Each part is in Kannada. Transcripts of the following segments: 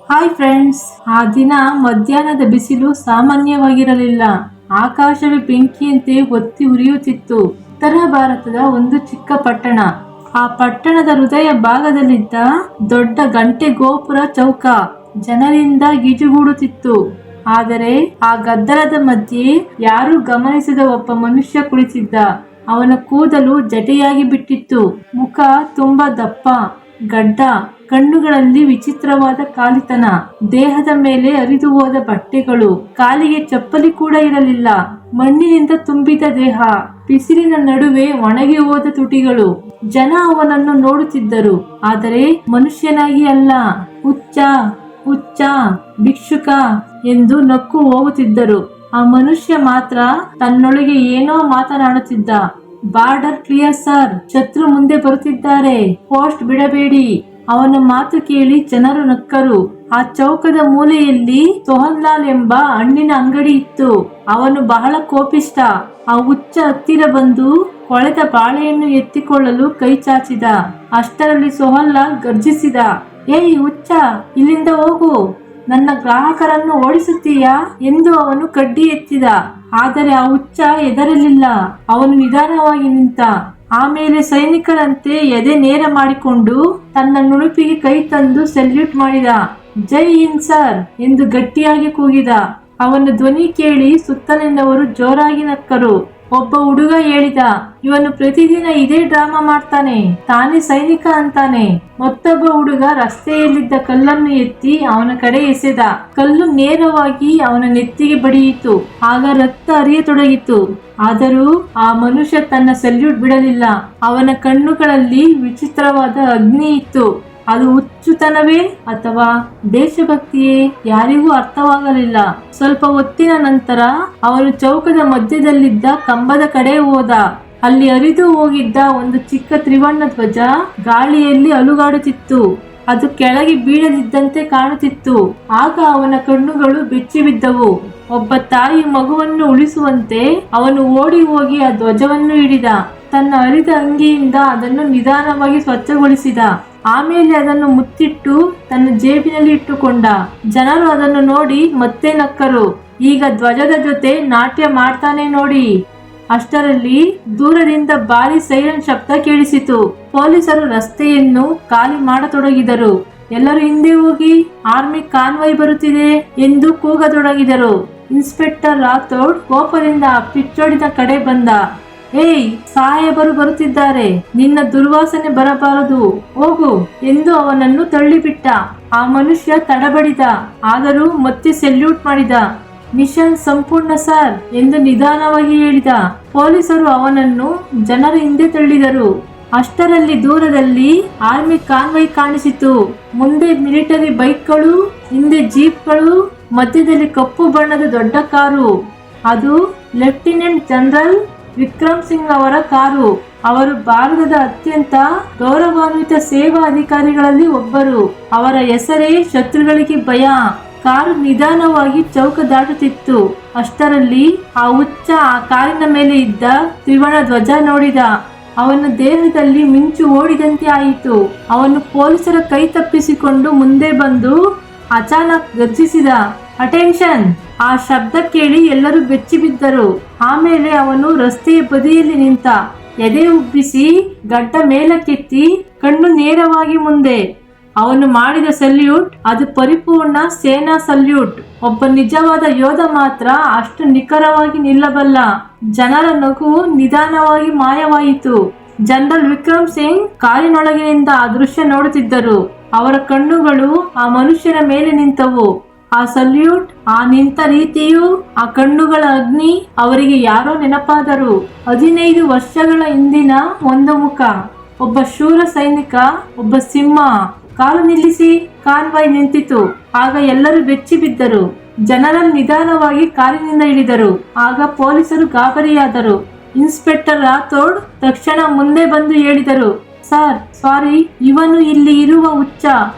Hi friends. ಆ ದಿನ ಮಧ್ಯಾಹ್ನದ ಬಿಸಿಲು ಸಾಮಾನ್ಯವಾಗಿರಲಿಲ್ಲ. ಆಕಾಶವೇ ಬೆಂಕಿಯಂತೆ ಹೊತ್ತಿ ಉರಿಯುತ್ತಿತ್ತು. ಉತ್ತರ ಭಾರತದ ಒಂದು ಚಿಕ್ಕ ಪಟ್ಟಣ. ಆ ಪಟ್ಟಣದ ಹೃದಯ ಭಾಗದಲ್ಲಿದ್ದ ದೊಡ್ಡ ಗಂಟೆ ಗೋಪುರ ಚೌಕ ಜನರಿಂದ ಗಿಜುಗೂಡುತ್ತಿತ್ತು. ಆದರೆ ಆ ಗದ್ದಲದ ಮಧ್ಯೆ ಯಾರೂ ಗಮನಿಸದ ಒಬ್ಬ ಮನುಷ್ಯ ಕುಳಿತಿದ್ದ. ಅವನ ಕೂದಲು ಜಟೆಯಾಗಿ ಬಿಟ್ಟಿತ್ತು. ಮುಖ ತುಂಬಾ ದಪ್ಪ, ಗಡ್ಡ, ಕಣ್ಣುಗಳಲ್ಲಿ ವಿಚಿತ್ರವಾದ ಕಾಲಿತನ, ದೇಹದ ಮೇಲೆ ಹರಿದು ಹೋದ ಬಟ್ಟೆಗಳು, ಕಾಲಿಗೆ ಚಪ್ಪಲಿ ಕೂಡ ಇರಲಿಲ್ಲ. ಮಣ್ಣಿನಿಂದ ತುಂಬಿದ ದೇಹ, ಬಿಸಿಲಿನ ನಡುವೆ ಒಣಗಿ ಹೋದ ತುಟಿಗಳು. ಜನ ಅವನನ್ನು ನೋಡುತ್ತಿದ್ದರು, ಆದರೆ ಮನುಷ್ಯನಾಗಿ ಅಲ್ಲ. ಹುಚ್ಚ ಹುಚ್ಚ, ಭಿಕ್ಷುಕ ಎಂದು ನಕ್ಕು ಹೋಗುತ್ತಿದ್ದರು. ಆ ಮನುಷ್ಯ ಮಾತ್ರ ತನ್ನೊಳಗೆ ಏನೋ ಮಾತನಾಡುತ್ತಿದ್ದ. ಬಾರ್ಡರ್ ಕ್ಲಿಯರ್ ಸರ್, ಶತ್ರು ಮುಂದೆ ಬರುತ್ತಿದ್ದಾರೆ, ಪೋಸ್ಟ್ ಬಿಡಬೇಡಿ. ಅವನ ಮಾತು ಕೇಳಿ ಜನರು ನಕ್ಕರು. ಆ ಚೌಕದ ಮೂಲೆಯಲ್ಲಿ ಸೋಹನ್ಲಾಲ್ ಎಂಬ ಹಣ್ಣಿನ ಅಂಗಡಿ ಇತ್ತು. ಅವನು ಬಹಳ ಕೋಪಿಷ್ಟ. ಆ ಹುಚ್ಚ ಹತ್ತಿರ ಬಂದು ಕೊಳೆತ ಬಾಳೆಯನ್ನು ಎತ್ತಿಕೊಳ್ಳಲು ಕೈ ಚಾಚಿದ. ಅಷ್ಟರಲ್ಲಿ ಸೋಹನ್ಲಾಲ್ ಗರ್ಜಿಸಿದ, ಏಯ್ ಹುಚ್ಚ, ಇಲ್ಲಿಂದ ಹೋಗು, ನನ್ನ ಗ್ರಾಹಕರನ್ನು ಓಡಿಸುತ್ತೀಯಾ ಎಂದು ಅವನು ಕಡ್ಡಿ ಎತ್ತಿದ. ಆದರೆ ಆ ಹುಚ್ಚ ಹೆದರಲಿಲ್ಲ. ಅವನು ನಿಧಾನವಾಗಿ ನಿಂತ. ಆಮೇಲೆ ಸೈನಿಕರಂತೆ ಎದೆ ನೇರ ಮಾಡಿಕೊಂಡು ತನ್ನ ನುಣುಪಿಗೆ ಕೈ ತಂದು ಸೆಲ್ಯೂಟ್ ಮಾಡಿದ. ಜೈ ಹಿಂದ್ ಸರ್ ಎಂದು ಗಟ್ಟಿಯಾಗಿ ಕೂಗಿದ. ಅವನ ಧ್ವನಿ ಕೇಳಿ ಸುತ್ತಲಿನವರು ಜೋರಾಗಿ ನಕ್ಕರು. ಒಬ್ಬ ಹುಡುಗ ಹೇಳಿದ, ಇವನು ಪ್ರತಿದಿನ ಇದೇ ಡ್ರಾಮಾ ಮಾಡ್ತಾನೆ, ತಾನೇ ಸೈನಿಕ ಅಂತಾನೆ. ಮತ್ತೊಬ್ಬ ಹುಡುಗ ರಸ್ತೆಯಲ್ಲಿದ್ದ ಕಲ್ಲನ್ನು ಎತ್ತಿ ಅವನ ಕಡೆ ಎಸೆದ. ಕಲ್ಲು ನೇರವಾಗಿ ಅವನ ನೆತ್ತಿಗೆ ಬಡಿಯಿತು. ಆಗ ರಕ್ತ ಹರಿಯತೊಡಗಿತು. ಆದರೂ ಆ ಮನುಷ್ಯ ತನ್ನ ಸೆಲ್ಯೂಟ್ ಬಿಡಲಿಲ್ಲ. ಅವನ ಕಣ್ಣುಗಳಲ್ಲಿ ವಿಚಿತ್ರವಾದ ಅಗ್ನಿ ಇತ್ತು. ಅದು ಹುಚ್ಚುತನವೇ ಅಥವಾ ದೇಶಭಕ್ತಿಯೇ ಯಾರಿಗೂ ಅರ್ಥವಾಗಲಿಲ್ಲ. ಸ್ವಲ್ಪ ಹೊತ್ತಿನ ನಂತರ ಅವನು ಚೌಕದ ಮಧ್ಯದಲ್ಲಿದ್ದ ಕಂಬದ ಕಡೆ ಹೋದ. ಅಲ್ಲಿ ಹರಿದು ಹೋಗಿದ್ದ ಒಂದು ಚಿಕ್ಕ ತ್ರಿವರ್ಣ ಧ್ವಜ ಗಾಳಿಯಲ್ಲಿ ಅಲುಗಾಡುತ್ತಿತ್ತು. ಅದು ಕೆಳಗೆ ಬೀಳದಿದ್ದಂತೆ ಕಾಣುತ್ತಿತ್ತು. ಆಗ ಅವನ ಕಣ್ಣುಗಳು ಬೆಚ್ಚಿ ಬಿದ್ದವು. ಒಬ್ಬ ತಾಯಿ ಮಗುವನ್ನು ಉಳಿಸುವಂತೆ ಅವನು ಓಡಿ ಹೋಗಿ ಆ ಧ್ವಜವನ್ನು ಹಿಡಿದ. ತನ್ನ ಹರಿದ ಅಂಗಿಯಿಂದ ಅದನ್ನು ನಿಧಾನವಾಗಿ ಸ್ವಚ್ಛಗೊಳಿಸಿದ. ಆಮೇಲೆ ಅದನ್ನು ಮುತ್ತಿಟ್ಟು ತನ್ನ ಜೇಬಿನಲ್ಲಿ ಇಟ್ಟುಕೊಂಡ. ಜನರು ಅದನ್ನು ನೋಡಿ ಮತ್ತೆ ನಕ್ಕರು. ಈಗ ಧ್ವಜದ ಜೊತೆ ನಾಟ್ಯ ಮಾಡ್ತಾನೆ ನೋಡಿ. ಅಷ್ಟರಲ್ಲಿ ದೂರದಿಂದ ಭಾರಿ ಸೈರನ್ ಶಬ್ದ ಕೇಳಿಸಿತು. ಪೊಲೀಸರು ರಸ್ತೆಯನ್ನು ಖಾಲಿ ಮಾಡತೊಡಗಿದರು. ಎಲ್ಲರೂ ಹಿಂದೆ ಹೋಗಿ, ಆರ್ಮಿ ಕಾನ್ವಾಯ್ ಬರುತ್ತಿದೆ ಎಂದು ಕೂಗತೊಡಗಿದರು. ಇನ್ಸ್ಪೆಕ್ಟರ್ ರಾಥೋಡ್ ಕೋಪದಿಂದ ಆ ಪಿಚ್ಚೋಡಿನ ಕಡೆ ಬಂದ. ಏಯ್, ಸಾಹೇಬರು ಬರುತ್ತಿದ್ದಾರೆ, ನಿನ್ನ ದುರ್ವಾಸನೆ ಬರಬಾರದು, ಹೋಗು ಎಂದು ಅವನನ್ನು ತಳ್ಳಿಬಿಟ್ಟ. ಆ ಮನುಷ್ಯ ತಡಬಡಿದ, ಆದರೂ ಮತ್ತೆ ಸೆಲ್ಯೂಟ್ ಮಾಡಿದ. ಮಿಷನ್ ಸಂಪೂರ್ಣ ಸರ್ ಎಂದು ನಿಧಾನವಾಗಿ ಹೇಳಿದ. ಪೊಲೀಸರು ಅವನನ್ನು ಜನರ ಹಿಂದೆ ತಳ್ಳಿದರು. ಅಷ್ಟರಲ್ಲಿ ದೂರದಲ್ಲಿ ಆರ್ಮಿ ಕಾನ್ವಾಯ್ ಕಾಣಿಸಿತು. ಮುಂದೆ ಮಿಲಿಟರಿ ಬೈಕ್ಗಳು, ಹಿಂದೆ ಜೀಪ್ಗಳು, ಮಧ್ಯದಲ್ಲಿ ಕಪ್ಪು ಬಣ್ಣದ ದೊಡ್ಡ ಕಾರು. ಅದು ಲೆಫ್ಟಿನೆಂಟ್ ಜನರಲ್ ವಿಕ್ರಮ್ ಸಿಂಗ್ ಅವರ ಕಾರು. ಅವರು ಭಾರತದ ಅತ್ಯಂತ ಗೌರವಾನ್ವಿತ ಸೇವಾ ಅಧಿಕಾರಿಗಳಲ್ಲಿ ಒಬ್ಬರು. ಅವರ ಹೆಸರೇ ಶತ್ರುಗಳಿಗೆ ಭಯ. ಕಾರು ನಿಧಾನವಾಗಿ ಚೌಕ ದಾಟುತ್ತಿತ್ತು. ಅಷ್ಟರಲ್ಲಿ ಆ ಹುಚ್ಚ ಆ ಕಾರಿನ ಮೇಲೆ ಇದ್ದ ತ್ರಿವರ್ಣ ಧ್ವಜ ನೋಡಿದ. ಅವನ ದೇಹದಲ್ಲಿ ಮಿಂಚು ಓಡಿದಂತೆ ಆಯಿತು. ಅವನು ಪೊಲೀಸರ ಕೈ ತಪ್ಪಿಸಿಕೊಂಡು ಮುಂದೆ ಬಂದು ಅಚಾನಕ್ ಗರ್ಜಿಸಿದ, ಅಟೆನ್ಷನ್! ಆ ಶಬ್ದ ಕೇಳಿ ಎಲ್ಲರೂ ಬೆಚ್ಚಿ ಬಿದ್ದರು. ಆಮೇಲೆ ಅವನು ರಸ್ತೆಯ ಬದಿಯಲ್ಲಿ ನಿಂತ. ಎದೆ ಉಬ್ಬಿಸಿ ಗಡ್ಡ ಮೇಲಕ್ಕೆತ್ತಿ ಕಣ್ಣು ನೇರವಾಗಿ ಮುಂದೆ. ಅವನು ಮಾಡಿದ ಸಲ್ಯೂಟ್ ಅದು ಪರಿಪೂರ್ಣ ಸೇನಾ ಸಲ್ಯೂಟ್. ಒಬ್ಬ ನಿಜವಾದ ಯೋಧ ಮಾತ್ರ ಅಷ್ಟು ನಿಖರವಾಗಿ ನಿಲ್ಲಬಲ್ಲ. ಜನರ ನಗು ನಿಧಾನವಾಗಿ ಮಾಯವಾಯಿತು. ಜನರಲ್ ವಿಕ್ರಮ್ ಸಿಂಗ್ ಕಾರಿನೊಳಗಿನಿಂದ ಆ ದೃಶ್ಯ ನೋಡುತ್ತಿದ್ದರು. ಅವರ ಕಣ್ಣುಗಳು ಆ ಮನುಷ್ಯನ ಮೇಲೆ ನಿಂತವು. ಆ ಸಲ್ಯೂಟ್, ಆ ನಿಂತ ರೀತಿಯು, ಆ ಕಣ್ಣುಗಳ ಅಗ್ನಿ ಅವರಿಗೆ ಯಾರೋ ನೆನಪಾದರು. 15 ವರ್ಷಗಳ ಹಿಂದಿನ ಒಂದು ಮುಖ. ಒಬ್ಬ ಶೂರ ಸೈನಿಕ, ಒಬ್ಬ ಸಿಂಹ. ಕಾರು ನಿಲ್ಲಿಸಿ. ಕಾನ್ವಾಯ್ ನಿಂತಿತು. ಆಗ ಎಲ್ಲರೂ ಬೆಚ್ಚಿ ಬಿದ್ದರು. ಜನರಲ್ ನಿಧಾನವಾಗಿ ಕಾರಿನಿಂದ ಇಳಿದರು. ಆಗ ಪೊಲೀಸರು ಗಾಬರಿಯಾದರು. ಇನ್ಸ್ಪೆಕ್ಟರ್ ರಾಥೋಡ್ ತಕ್ಷಣ ಮುಂದೆ ಬಂದು ಹೇಳಿದರು, ಸರ್, ಸಾರಿ, ಇವನು ಇಲ್ಲಿ ಇರುವ ಹುಚ್ಚ,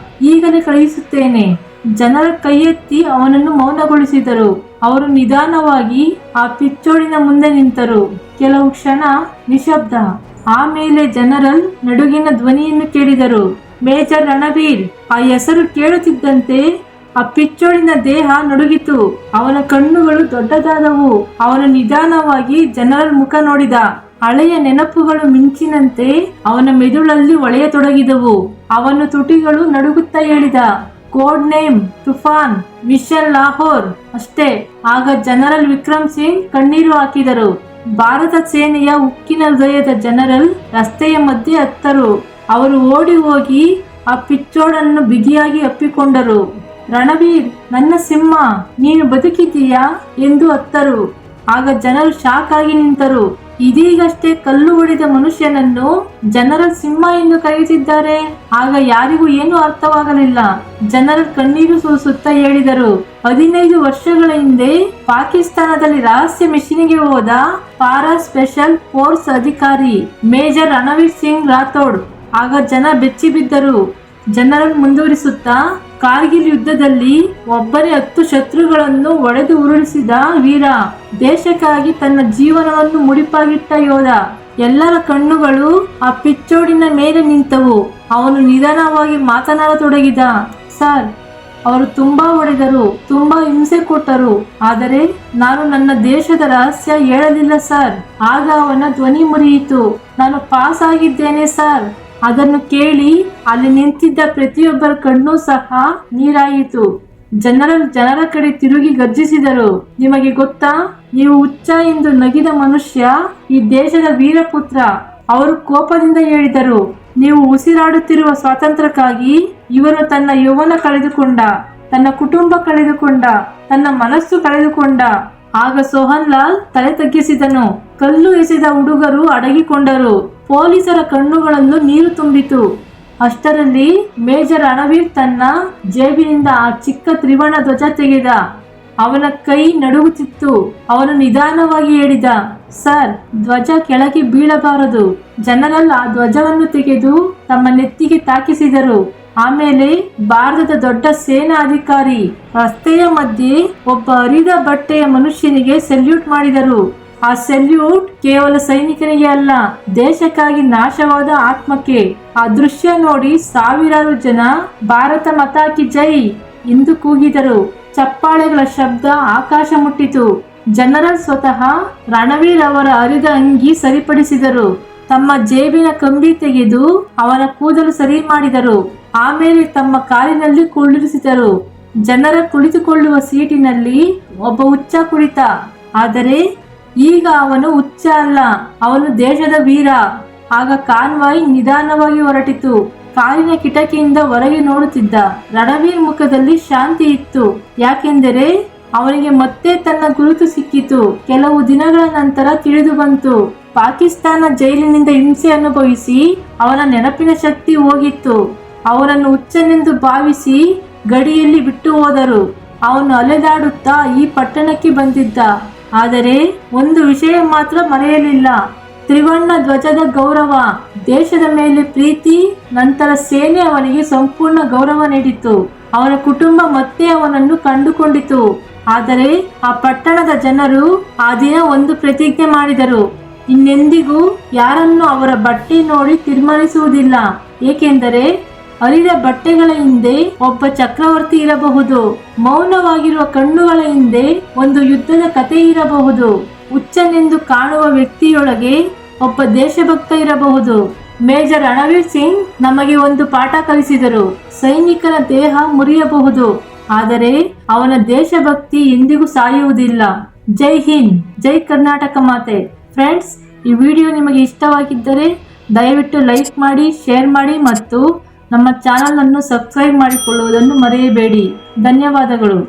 ಈಗಲೇ ಕಳುಹಿಸುತ್ತೇನೆ. ಜನರ ಕೈ ಎತ್ತಿ ಅವನನ್ನು ಮೌನಗೊಳಿಸಿದರು. ಅವರು ನಿಧಾನವಾಗಿ ಆ ಪಿಚ್ಚೋಡಿನ ಮುಂದೆ ನಿಂತರು. ಕೆಲವು ಕ್ಷಣ ನಿಶಬ್ದ. ಆಮೇಲೆ ಜನರಲ್ ನಡುಗಿನ ಧ್ವನಿಯನ್ನು ಕೇಳಿದರು, ಮೇಜರ್ ರಣಬೀರ್. ಆ ಹೆಸರು ಕೇಳುತ್ತಿದ್ದಂತೆ ಆ ಪಿಚ್ಚೋಡಿನ ದೇಹ ನಡುಗಿತು. ಅವನ ಕಣ್ಣುಗಳು ದೊಡ್ಡದಾದವು. ಅವನು ನಿಧಾನವಾಗಿ ಜನರಲ್ ಮುಖ ನೋಡಿದ. ಹಳೆಯ ನೆನಪುಗಳು ಮಿಂಚಿನಂತೆ ಅವನ ಮೆದುಳಲ್ಲಿ ಒಳೆಯತೊಡಗಿದವು. ಅವನ ತುಟಿಗಳು ನಡುಗುತ್ತಾ ಹೇಳಿದ, code name Toofan, mission Lahore. ಅಷ್ಟೇ. ಆಗ ಜನರಲ್ ವಿಕ್ರಮ್ ಸಿಂಗ್ ಕಣ್ಣೀರು ಹಾಕಿದರು. ಭಾರತ ಸೇನೆಯ ಉಕ್ಕಿನ ಹೃದಯದ ಜನರಲ್ ರಸ್ತೆಯ ಮಧ್ಯೆ ಹತ್ತರು. ಅವರು ಓಡಿ ಹೋಗಿ ಆ ಪಿಚ್ಚೋಡನ್ನು ಬಿಗಿಯಾಗಿ ಅಪ್ಪಿಕೊಂಡರು. ರಣವೀರ್, ನನ್ನ ಸಿಂಹ, ನೀನು ಬದುಕಿದ್ದೀಯಾ ಎಂದು ಅತ್ತರು. ಆಗ ಜನರು ಶಾಕ್ ಆಗಿ ನಿಂತರು. ಇದೀಗಷ್ಟೇ ಕಲ್ಲು ಹೊಡೆದ ಮನುಷ್ಯನನ್ನು ಜನರಲ್ ಸಿಂಹ ಎಂದು ಕರೆಯುತ್ತಿದ್ದಾರೆ. ಆಗ ಯಾರಿಗೂ ಏನೂ ಅರ್ಥವಾಗಲಿಲ್ಲ. ಜನರಲ್ ಕಣ್ಣೀರು ಸುರಿಸುತ್ತಾ ಹೇಳಿದರು, 15 ವರ್ಷಗಳ ಹಿಂದೆ ಪಾಕಿಸ್ತಾನದಲ್ಲಿ ರಹಸ್ಯ ಮಿಷನ್ಗೆ ಹೋದ ಪಾರಾ ಸ್ಪೆಷಲ್ ಫೋರ್ಸ್ ಅಧಿಕಾರಿ ಮೇಜರ್ ರಣವೀರ್ ಸಿಂಗ್ ರಾಥೋಡ್. ಆಗ ಜನ ಬೆಚ್ಚಿ ಬಿದ್ದರು. ಜನರಲ್ ಮುಂದುವರಿಸುತ್ತಾ, ಕಾರ್ಗಿಲ್ ಯುದ್ಧದಲ್ಲಿ ಒಬ್ಬನೇ 10 ಶತ್ರುಗಳನ್ನು ಒಡೆದು ಉರುಳಿಸಿದ ವೀರ, ದೇಶಕ್ಕಾಗಿ ತನ್ನ ಜೀವನವನ್ನು ಮುಡಿಪಾಗಿಟ್ಟ ಯೋಧ. ಎಲ್ಲರ ಕಣ್ಣುಗಳು ಆ ಪಿಚ್ಚೋಡಿನ ಮೇಲೆ ನಿಂತವು. ಅವನು ನಿಧಾನವಾಗಿ ಮಾತನಾಡತೊಡಗಿದ. ಸರ್, ಅವರು ತುಂಬಾ ಹೊಡೆದರು, ತುಂಬಾ ಹಿಂಸೆ ಕೊಟ್ಟರು. ಆದರೆ ನಾನು ನನ್ನ ದೇಶದ ರಹಸ್ಯ ಹೇಳಲಿಲ್ಲ ಸರ್. ಆಗ ಅವನ ಧ್ವನಿ ಮುರಿಯಿತು. ನಾನು ಪಾಸ್ ಆಗಿದ್ದೇನೆ ಸರ್. ಅದನ್ನು ಕೇಳಿ ಅಲ್ಲಿ ನಿಂತಿದ್ದ ಪ್ರತಿಯೊಬ್ಬರ ಕಣ್ಣು ಸಹ ನೀರಾಯಿತು. ಜನರ ಕಡೆ ತಿರುಗಿ ಗರ್ಜಿಸಿದರು, ನಿಮಗೆ ಗೊತ್ತಾ, ನೀವು ಹುಚ್ಚ ಎಂದು ನಗಿದ ಮನುಷ್ಯ ಈ ದೇಶದ ವೀರಪುತ್ರ. ಅವರು ಕೋಪದಿಂದ ಹೇಳಿದರು, ನೀವು ಉಸಿರಾಡುತ್ತಿರುವ ಸ್ವಾತಂತ್ರ್ಯಕ್ಕಾಗಿ ಇವನು ತನ್ನ ಯೌವನ ಕಳೆದುಕೊಂಡ, ತನ್ನ ಕುಟುಂಬ ಕಳೆದುಕೊಂಡ, ತನ್ನ ಮನಸ್ಸು ಕಳೆದುಕೊಂಡ. ಆಗ ಸೋಹನ್ ಲಾಲ್ ತಲೆ ತಗ್ಗಿಸಿದನು. ಕಲ್ಲು ಎಸೆದ ಹುಡುಗರು ಅಡಗಿಕೊಂಡರು. ಪೊಲೀಸರ ಕಣ್ಣುಗಳಲ್ಲೂ ನೀರು ತುಂಬಿತು. ಅಷ್ಟರಲ್ಲಿ ಮೇಜರ್ ರಣವೀರ್ ತನ್ನ ಜೇಬಿನಿಂದ ಆ ಚಿಕ್ಕ ತ್ರಿವರ್ಣ ಧ್ವಜ ತೆಗೆದ. ಅವನ ಕೈ ನಡುಗುತ್ತಿತ್ತು. ಅವನು ನಿಧಾನವಾಗಿ ಹೇಳಿದ, ಸರ್, ಧ್ವಜ ಕೆಳಗೆ ಬೀಳಬಾರದು. ಜನರಲ್ ಆ ಧ್ವಜವನ್ನು ತೆಗೆದು ತಮ್ಮ ನೆತ್ತಿಗೆ ತಾಕಿಸಿದರು. ಆಮೇಲೆ ಭಾರತದ ದೊಡ್ಡ ಸೇನಾ ಅಧಿಕಾರಿ ರಸ್ತೆಯ ಮಧ್ಯೆ ಒಬ್ಬ ಹರಿದ ಬಟ್ಟೆಯ ಮನುಷ್ಯನಿಗೆ ಸೆಲ್ಯೂಟ್ ಮಾಡಿದರು. ಆ ಸೆಲ್ಯೂಟ್ ಕೇವಲ ಸೈನಿಕನಿಗೆ ಅಲ್ಲ, ದೇಶಕ್ಕಾಗಿ ನಾಶವಾದ ಆತ್ಮಕ್ಕೆ. ಆ ದೃಶ್ಯ ನೋಡಿ ಸಾವಿರಾರು ಜನ ಭಾರತ ಮಾತಾ ಕಿ ಜೈ ಎಂದು ಕೂಗಿದರು. ಚಪ್ಪಾಳೆಗಳ ಶಬ್ದ ಆಕಾಶ ಮುಟ್ಟಿತು. ಜನರಲ್ ಸ್ವತಃ ರಣವೀರ್ ಅವರ ಹರಿದ ಅಂಗಿ ಸರಿಪಡಿಸಿದರು. ತಮ್ಮ ಜೇಬಿನ ಕಂಬಿ ತೆಗೆದು ಅವನ ಕೂದಲು ಸರಿ ಮಾಡಿದರು. ಆಮೇಲೆ ತಮ್ಮ ಕಾರಿನಲ್ಲಿ ಕುಳ್ಳಿರಿಸಿದರು. ಜನರ ಕುಳಿತುಕೊಳ್ಳುವ ಸೀಟಿನಲ್ಲಿ ಒಬ್ಬ ಹುಚ್ಚ ಕುಳಿತ. ಆದರೆ ಈಗ ಅವನು ಹುಚ್ಚ ಅಲ್ಲ, ಅವನು ದೇಶದ ವೀರ. ಆಗ ಕಾನ್ವಾಯ್ ನಿಧಾನವಾಗಿ ಹೊರಟಿತು. ಕಾರಿನ ಕಿಟಕಿಯಿಂದ ಹೊರಗೆ ನೋಡುತ್ತಿದ್ದ ರಣವೀರ್ ಮುಖದಲ್ಲಿ ಶಾಂತಿ ಇತ್ತು. ಯಾಕೆಂದರೆ ಅವನಿಗೆ ಮತ್ತೆ ತನ್ನ ಗುರುತು ಸಿಕ್ಕಿತು. ಕೆಲವು ದಿನಗಳ ನಂತರ ತಿಳಿದು ಬಂತು, ಪಾಕಿಸ್ತಾನ ಜೈಲಿನಿಂದ ಹಿಂಸೆ ಅನುಭವಿಸಿ ಅವನ ನೆನಪಿನ ಶಕ್ತಿ ಹೋಗಿತ್ತು. ಅವನನ್ನು ಹುಚ್ಚನೆಂದು ಭಾವಿಸಿ ಗಡಿಯಲ್ಲಿ ಬಿಟ್ಟು ಹೋದರು. ಅವನು ಅಲೆದಾಡುತ್ತಾ ಈ ಪಟ್ಟಣಕ್ಕೆ ಬಂದಿದ್ದ. ಆದರೆ ಒಂದು ವಿಷಯ ಮಾತ್ರ ಮರೆಯಲಿಲ್ಲ, ತ್ರಿವರ್ಣ ಧ್ವಜದ ಗೌರವ, ದೇಶದ ಮೇಲೆ ಪ್ರೀತಿ. ನಂತರ ಸೇನೆ ಅವನಿಗೆ ಸಂಪೂರ್ಣ ಗೌರವ ನೀಡಿತು. ಅವನ ಕುಟುಂಬ ಮತ್ತೆ ಅವನನ್ನು ಕಂಡುಕೊಂಡಿತು. ಆದರೆ ಆ ಪಟ್ಟಣದ ಜನರು ಆ ದಿನ ಒಂದು ಪ್ರತಿಜ್ಞೆ ಮಾಡಿದರು, ಇನ್ನೆಂದಿಗೂ ಯಾರನ್ನು ಅವರ ಬಟ್ಟೆ ನೋಡಿ ತೀರ್ಮಾನಿಸುವುದಿಲ್ಲ. ಏಕೆಂದರೆ ಹರಿದ ಬಟ್ಟೆಗಳ ಹಿಂದೆ ಒಬ್ಬ ಚಕ್ರವರ್ತಿ ಇರಬಹುದು. ಮೌನವಾಗಿರುವ ಕಣ್ಣುಗಳ ಹಿಂದೆ ಒಂದು ಯುದ್ಧದ ಕಥೆ ಇರಬಹುದು. ಹುಚ್ಚನೆಂದು ಕಾಣುವ ವ್ಯಕ್ತಿಯೊಳಗೆ ಒಬ್ಬ ದೇಶಭಕ್ತ ಇರಬಹುದು. ಮೇಜರ್ ರಣವೀರ್ ಸಿಂಗ್ ನಮಗೆ ಒಂದು ಪಾಠ ಕಲಿಸಿದರು. ಸೈನಿಕನ ದೇಹ ಮುರಿಯಬಹುದು, ಆದರೆ ಅವನ ದೇಶಭಕ್ತಿ ಎಂದಿಗೂ ಸಾಯುವುದಿಲ್ಲ. ಜೈ ಹಿಂದ್, ಜೈ ಕರ್ನಾಟಕ ಮಾತೆ. ಫ್ರೆಂಡ್ಸ್, ಈ ವಿಡಿಯೋ ನಿಮಗೆ ಇಷ್ಟವಾಗಿದ್ದರೆ ದಯವಿಟ್ಟು ಲೈಕ್ ಮಾಡಿ, ಶೇರ್ ಮಾಡಿ ಮತ್ತು ನಮ್ಮ ಚಾನಲ್ ಅನ್ನು ಸಬ್ಸ್ಕ್ರೈಬ್ ಮಾಡಿಕೊಳ್ಳುವುದನ್ನು ಮರೆಯಬೇಡಿ. ಧನ್ಯವಾದಗಳು.